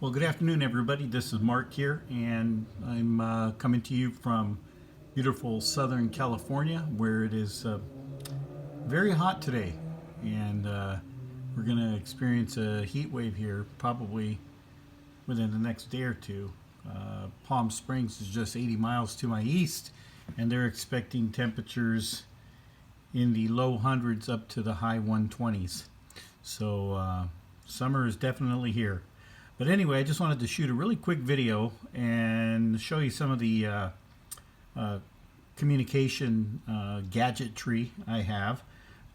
Well, good afternoon, everybody. This is Mark here, and I'm coming to you from beautiful Southern California, where it is very hot today, and we're going to experience a heat wave here probably within the next day or two. Palm Springs is just 80 miles to my east, and they're expecting temperatures in the low hundreds up to the high 120s. So summer is definitely here. But anyway, I just wanted to shoot a really quick video and show you some of the communication gadgetry I have,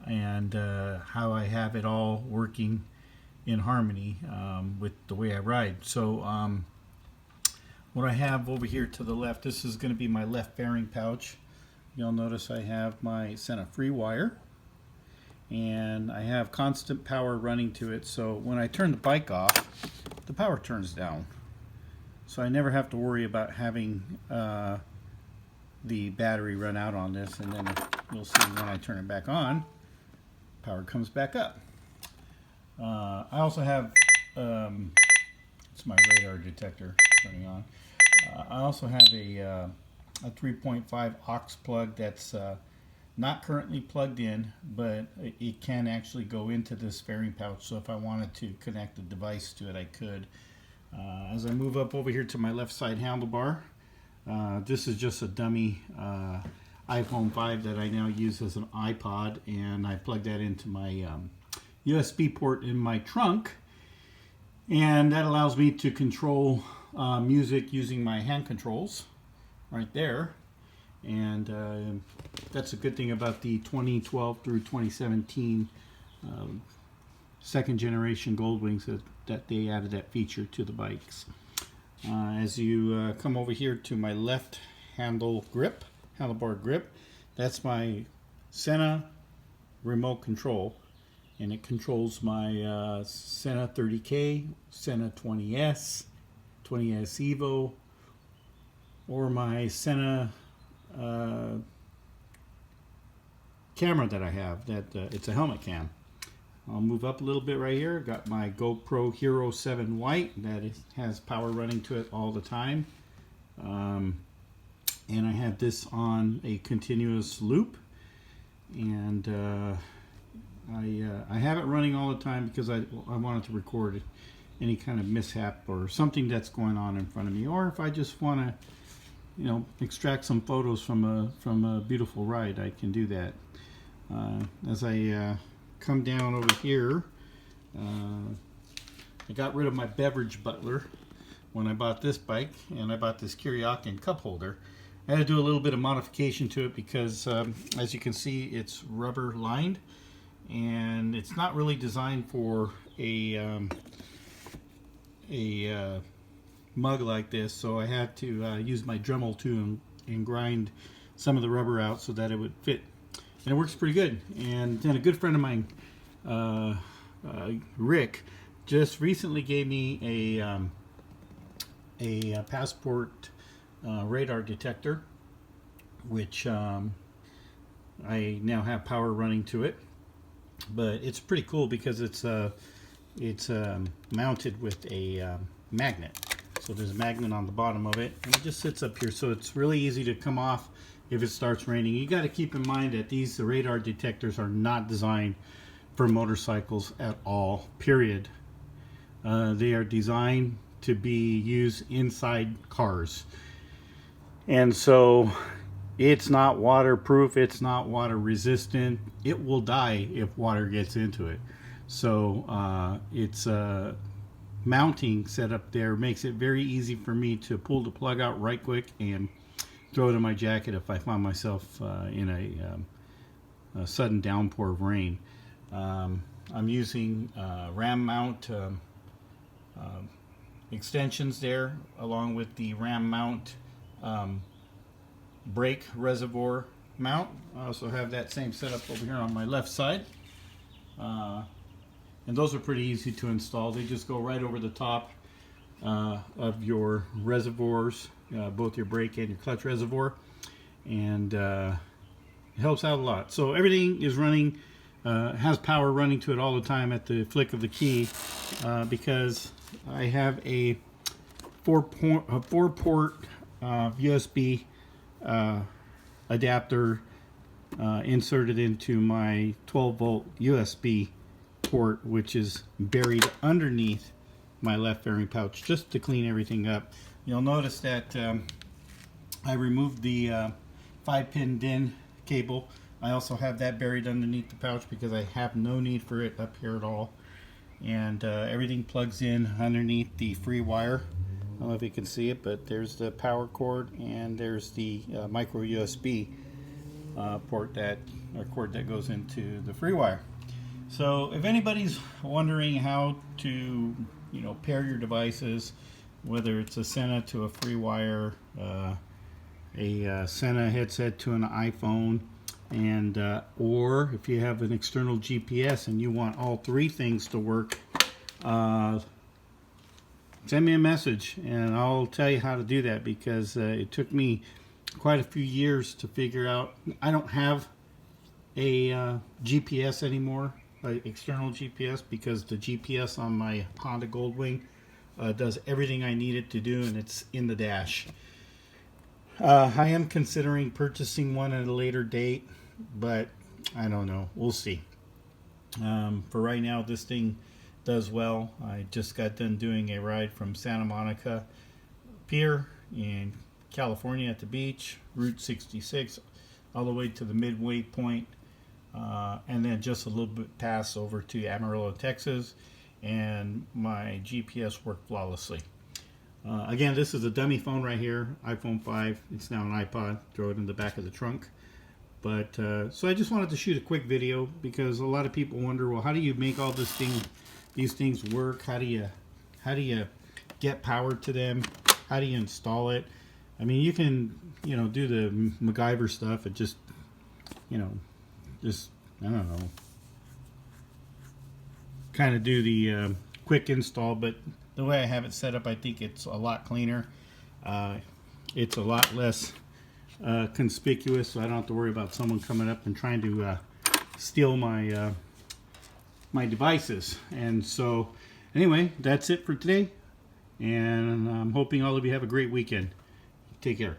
and how I have it all working in harmony with the way I ride. So what I have over here to the left, this is going to be my left fairing pouch. You'll notice I have my Sena free wire, and I have constant power running to it, so when I turn the bike off, the power turns down. So I never have to worry about having the battery run out on this, and then you'll see when I turn it back on, power comes back up. I also have, it's my radar detector turning on. I also have a 3.5 aux plug that's not currently plugged in, but it can actually go into this fairing pouch, so if I wanted to connect a device to it, I could. As I move up over here to my left side handlebar, this is just a dummy iPhone 5 that I now use as an iPod, and I plug that into my USB port in my trunk, and that allows me to control music using my hand controls right there. And that's a good thing about the 2012 through 2017 second generation Goldwings, that they added that feature to the bikes. As you come over here to my left handlebar grip, that's my Sena remote control, and it controls my Sena 30K, Sena 20S, 20S Evo, or my Sena camera that I have. It's a helmet cam. I'll move up a little bit right here. Got my GoPro Hero 7 White that has power running to it all the time, and I have this on a continuous loop, and I have it running all the time because I wanted to record any kind of mishap or something that's going on in front of me, or if I just want to extract some photos from a beautiful ride, I can do that. As I come down over here, I got rid of my beverage butler when I bought this bike, and I bought this Kiriakin cup holder. I had to do a little bit of modification to it because, as you can see, it's rubber lined, and it's not really designed for a mug like this, so I had to use my Dremel tool and grind some of the rubber out so that it would fit, and it works pretty good. And then a good friend of mine, Rick, just recently gave me a Passport radar detector, which I now have power running to it, but it's pretty cool because it's mounted with a magnet. So there's a magnet on the bottom of it, and it just sits up here, so it's really easy to come off if it starts raining. You got to keep in mind that these radar detectors are not designed for motorcycles at all, period. They are designed to be used inside cars, and so it's not waterproof, it's not water resistant, it will die if water gets into it. So it's mounting setup there makes it very easy for me to pull the plug out right quick and throw it in my jacket if I find myself in a sudden downpour of rain. I'm using ram mount extensions there, along with the ram mount brake reservoir mount. I also have that same setup over here on my left side. And those are pretty easy to install. They just go right over the top of your reservoirs, both your brake and your clutch reservoir, and it helps out a lot. So everything is running has power running to it all the time at the flick of the key, because I have a four port USB adapter inserted into my 12-volt USB port, which is buried underneath my left fairing pouch, just to clean everything up. You'll notice that I removed the 5-pin DIN cable. I also have that buried underneath the pouch because I have no need for it up here at all. And everything plugs in underneath the free wire. I don't know if you can see it, but there's the power cord and there's the micro USB cord that goes into the free wire. So if anybody's wondering how to, pair your devices, whether it's a Sena to a free wire, a Sena headset to an iPhone, and or if you have an external GPS and you want all three things to work, send me a message and I'll tell you how to do that, because it took me quite a few years to figure out. I don't have a GPS anymore, external GPS, because the GPS on my Honda Goldwing does everything I need it to do, and it's in the dash. I am considering purchasing one at a later date, but I don't know. We'll see. For right now, this thing does well. I just got done doing a ride from Santa Monica Pier in California at the beach, Route 66, all the way to the midway point, and then just a little bit past over to Amarillo, Texas, and my GPS worked flawlessly. Again, this is a dummy phone right here, iPhone 5. It's now an iPod. Throw it in the back of the trunk. But so I just wanted to shoot a quick video, because a lot of people wonder, well, how do you make all these things work? How do you get power to them? How do you install it? I mean, you can do the MacGyver stuff and just I don't know, kind of do the quick install, but the way I have it set up, I think it's a lot cleaner. It's a lot less conspicuous, so I don't have to worry about someone coming up and trying to steal my my devices. And so anyway, that's it for today, and I'm hoping all of you have a great weekend. Take care.